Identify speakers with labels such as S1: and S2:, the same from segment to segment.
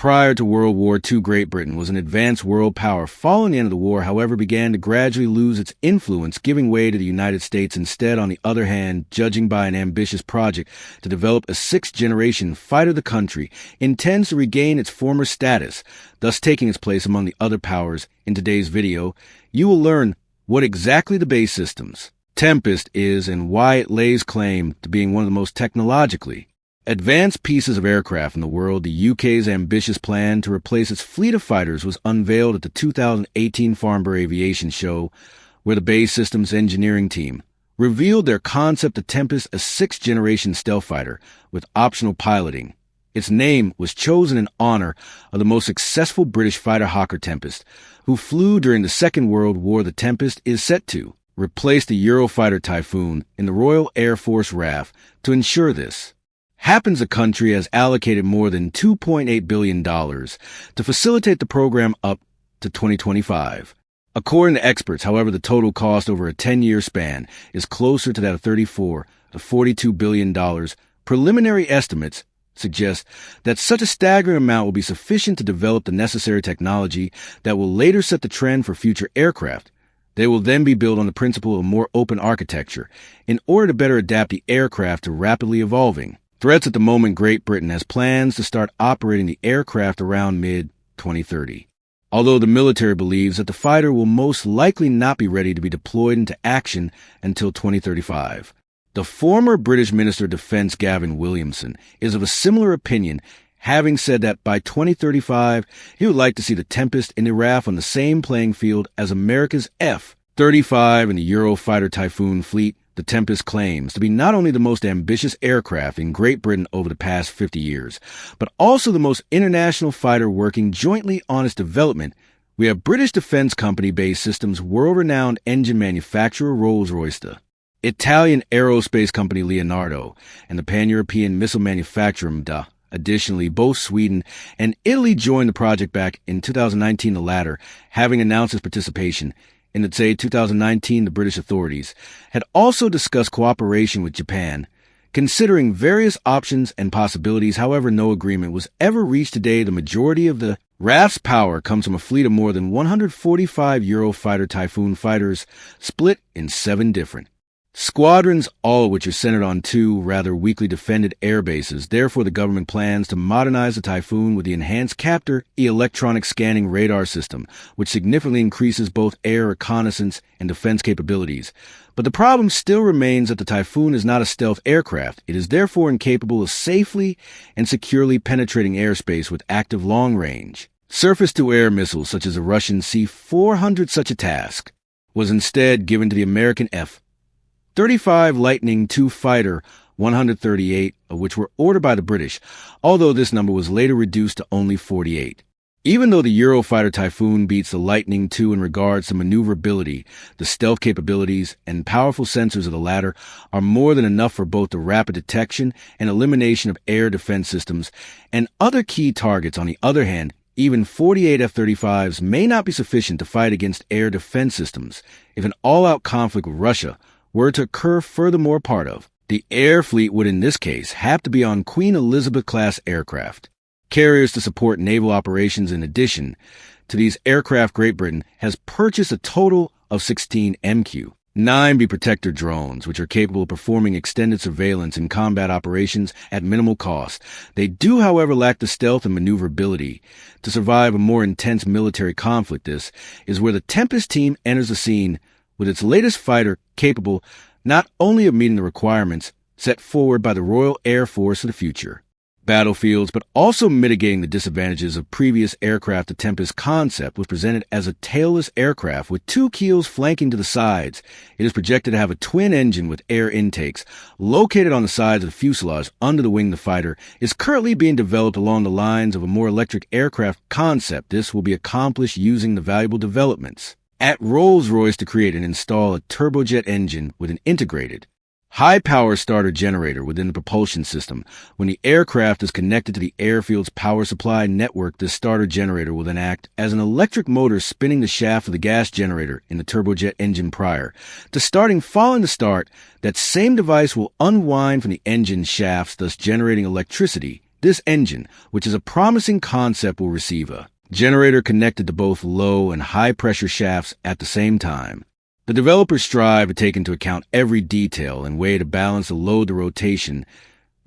S1: Prior to World War II, Great Britain was an advanced world power. Following the end of the war, however, began to gradually lose its influence, giving way to the United States. Instead, on the other hand, judging by an ambitious project to develop a sixth-generation fighter, the country intends to regain its former status, thus taking its place among the other powers. In today's video, you will learn what exactly the base systems Tempest is and why it lays claim to being one of the most technologically advanced pieces of aircraft in the world. The UK's ambitious plan to replace its fleet of fighters was unveiled at the 2018 Farnborough Aviation Show, where the base systems engineering team revealed their concept, the Tempest, a sixth-generation stealth fighter with optional piloting. Its name was chosen in honor of the most successful British fighter, Hawker Tempest, who flew during the Second World War. The Tempest is set to replace the Eurofighter Typhoon in the Royal Air Force RAF. To ensure this happens, the country has allocated more than $2.8 billion to facilitate the program up to 2025. According to experts, however, the total cost over a 10-year span is closer to that of $34 to $42 billion. Preliminary estimates suggest that such a staggering amount will be sufficient to develop the necessary technology that will later set the trend for future aircraft. They will then be built on the principle of more open architecture in order to better adapt the aircraft to rapidly evolving threats. At the moment, Great Britain has plans to start operating the aircraft around mid-2030, although the military believes that the fighter will most likely not be ready to be deployed into action until 2035. The former British Minister of Defence, Gavin Williamson, is of a similar opinion, having said that by 2035, he would like to see the Tempest in the RAF on the same playing field as America's F-35 and the Eurofighter Typhoon fleet. The Tempest claims to be not only the most ambitious aircraft in Great Britain over the past 50 years, but also the most international fighter working jointly on its development. We have British defense company Base Systems, world-renowned engine manufacturer Rolls-Royce, the Italian aerospace company Leonardo, and the pan-European missile manufacturer MDA. Additionally, both Sweden and Italy joined the project back in 2019, the latter having announced its participation. In the 2019, the British authorities had also discussed cooperation with Japan, considering various options and possibilities. However, no agreement was ever reached. Today, the majority of the RAF's power comes from a fleet of more than 145 Eurofighter Typhoon fighters, split in 7 different squadrons, all of which are centered on 2 rather weakly defended air bases. Therefore, the government plans to modernize the Typhoon with the enhanced Captor electronic scanning radar system, which significantly increases both air reconnaissance and defense capabilities. But the problem still remains that the Typhoon is not a stealth aircraft. It is therefore incapable of safely and securely penetrating airspace with active long-range surface-to-air missiles such as the Russian C-400. Such a task was instead given to the American F-35 Lightning II fighter, 138 of which were ordered by the British, although this number was later reduced to only 48. Even though the Eurofighter Typhoon beats the Lightning II in regards to maneuverability, the stealth capabilities and powerful sensors of the latter are more than enough for both the rapid detection and elimination of air defense systems and other key targets. On the other hand, even 48 F-35s may not be sufficient to fight against air defense systems if an all-out conflict with Russia were to occur. Furthermore, part of the air fleet would in this case have to be on Queen Elizabeth-class aircraft carriers to support naval operations. In addition to these aircraft, Great Britain has purchased a total of 16 MQ-9B Protector drones, which are capable of performing extended surveillance and combat operations at minimal cost. They do, however, lack the stealth and maneuverability to survive a more intense military conflict. This is where the Tempest team enters the scene with its latest fighter capable not only of meeting the requirements set forward by the Royal Air Force of the future battlefields, but also mitigating the disadvantages of previous aircraft. The Tempest concept was presented as a tailless aircraft with 2 keels flanking to the sides. It is projected to have a twin engine with air intakes located on the sides of the fuselage under the wing. The fighter is currently being developed along the lines of a more electric aircraft concept. This will be accomplished using the valuable developments at Rolls-Royce to create and install a turbojet engine with an integrated high-power starter generator within the propulsion system. When the aircraft is connected to the airfield's power supply network, this starter generator will then act as an electric motor spinning the shaft of the gas generator in the turbojet engine. Prior to starting, following the start, that same device will unwind from the engine shafts, thus generating electricity. This engine, which is a promising concept, will receive a generator connected to both low and high pressure shafts at the same time. The developers strive to take into account every detail and way to balance the load to rotation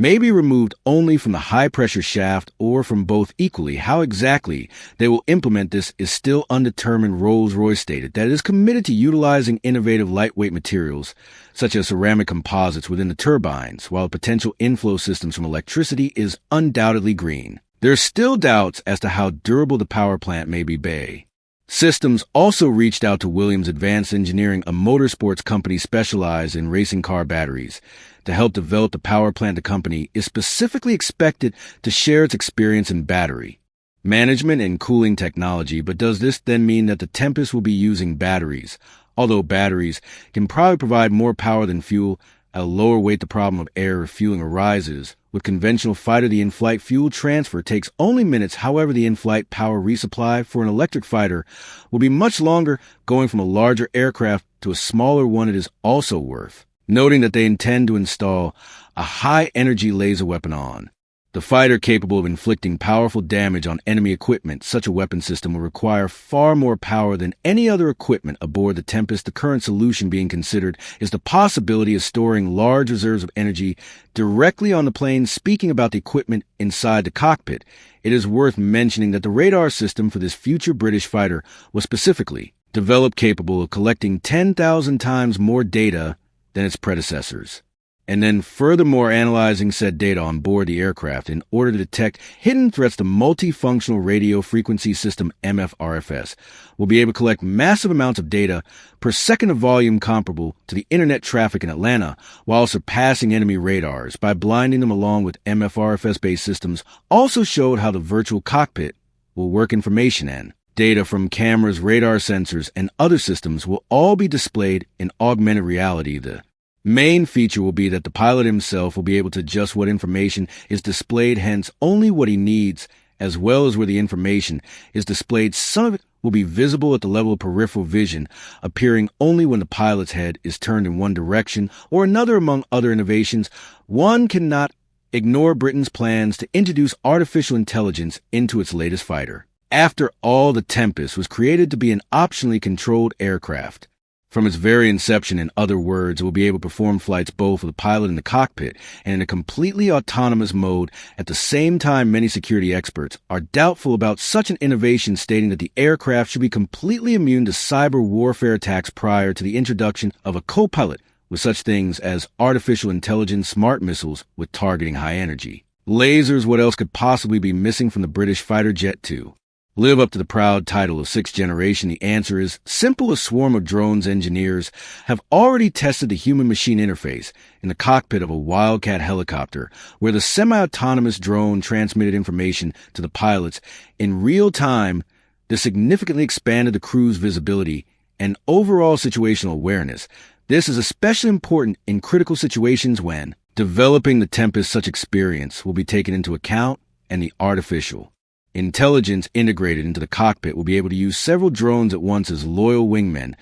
S1: may be removed only from the high-pressure shaft or from both equally. How exactly they will implement this is still undetermined. Rolls-Royce stated that it is committed to utilizing innovative lightweight materials, such as ceramic composites within the turbines, while potential inflow systems from electricity is undoubtedly green. There are still doubts as to how durable the power plant may be. Systems also reached out to Williams Advanced Engineering, a motorsports company specialized in racing car batteries, to help develop the power plant. The company is specifically expected to share its experience in battery management and cooling technology. But does this then mean that the Tempest will be using batteries? Although batteries can probably provide more power than fuel, at a lower weight the problem of air refueling arises. With conventional fighter, the in-flight fuel transfer takes only minutes. However, the in-flight power resupply for an electric fighter will be much longer. Going from a larger aircraft to a smaller one, it is also worth noting that they intend to install a high-energy laser weapon on the fighter, capable of inflicting powerful damage on enemy equipment. Such a weapon system will require far more power than any other equipment aboard the Tempest. The current solution being considered is the possibility of storing large reserves of energy directly on the plane. Speaking about the equipment inside the cockpit, it is worth mentioning that the radar system for this future British fighter was specifically developed capable of collecting 10,000 times more data than its predecessors, and then furthermore analyzing said data on board the aircraft in order to detect hidden threats. The multifunctional radio frequency system, MFRFS, will be able to collect massive amounts of data per second of volume comparable to the internet traffic in Atlanta, while surpassing enemy radars by blinding them. Along with MFRFS-based systems, also showed how the virtual cockpit will work. Information and data from cameras, radar sensors, and other systems will all be displayed in augmented reality. The main feature will be that the pilot himself will be able to adjust what information is displayed, hence only what he needs, as well as where the information is displayed. Some of it will be visible at the level of peripheral vision, appearing only when the pilot's head is turned in one direction or another. Among other innovations, one cannot ignore Britain's plans to introduce artificial intelligence into its latest fighter. After all, the Tempest was created to be an optionally controlled aircraft. From its very inception, in other words, it will be able to perform flights both with the pilot in the cockpit and in a completely autonomous mode. At the same time, many security experts are doubtful about such an innovation, stating that the aircraft should be completely immune to cyber warfare attacks prior to the introduction of a co-pilot with such things as artificial intelligence, smart missiles with targeting high energy lasers. What else could possibly be missing from the British fighter jet to live up to the proud title of sixth generation? The answer is simple. A swarm of drones engineers have already tested the human-machine interface in the cockpit of a Wildcat helicopter, where the semi-autonomous drone transmitted information to the pilots in real time. This significantly expanded the crew's visibility and overall situational awareness. This is especially important in critical situations when developing the Tempest. Such experience will be taken into account, and the artificial intelligence integrated into the cockpit will be able to use several drones at once as loyal wingmen.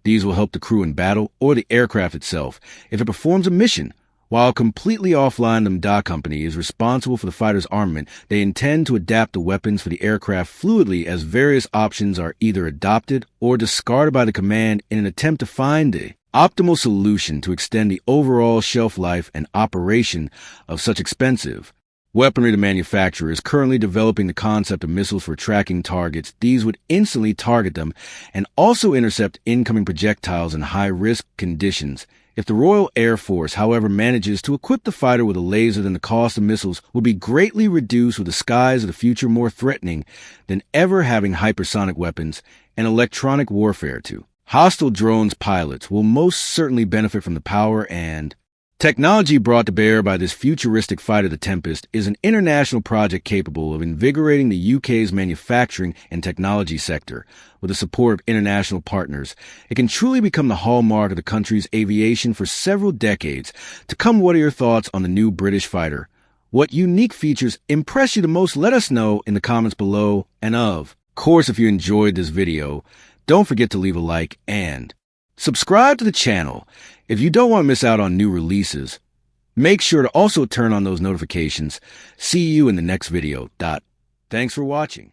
S1: These will help the crew in battle or the aircraft itself if it performs a mission. While completely offline, the MDA company is responsible for the fighter's armament. They intend to adapt the weapons for the aircraft fluidly, as various options are either adopted or discarded by the command in an attempt to find the optimal solution to extend the overall shelf life and operation of such expensive weaponry. The manufacturer is currently developing the concept of missiles for tracking targets. These would instantly target them and also intercept incoming projectiles in high-risk conditions. If the Royal Air Force, however, manages to equip the fighter with a laser, then the cost of missiles will be greatly reduced, with the skies of the future more threatening than ever. Having hypersonic weapons and electronic warfare to hostile drones, pilots will most certainly benefit from the power and technology brought to bear by this futuristic fighter. The Tempest is an international project capable of invigorating the UK's manufacturing and technology sector. With the support of international partners, it can truly become the hallmark of the country's aviation for several decades to come. What are your thoughts on the new British fighter? What unique features impress you the most? Let us know in the comments below. And of course, if you enjoyed this video, don't forget to leave a like and subscribe to the channel if you don't want to miss out on new releases. Make sure to also turn on those notifications. See you in the next video. Thanks for watching.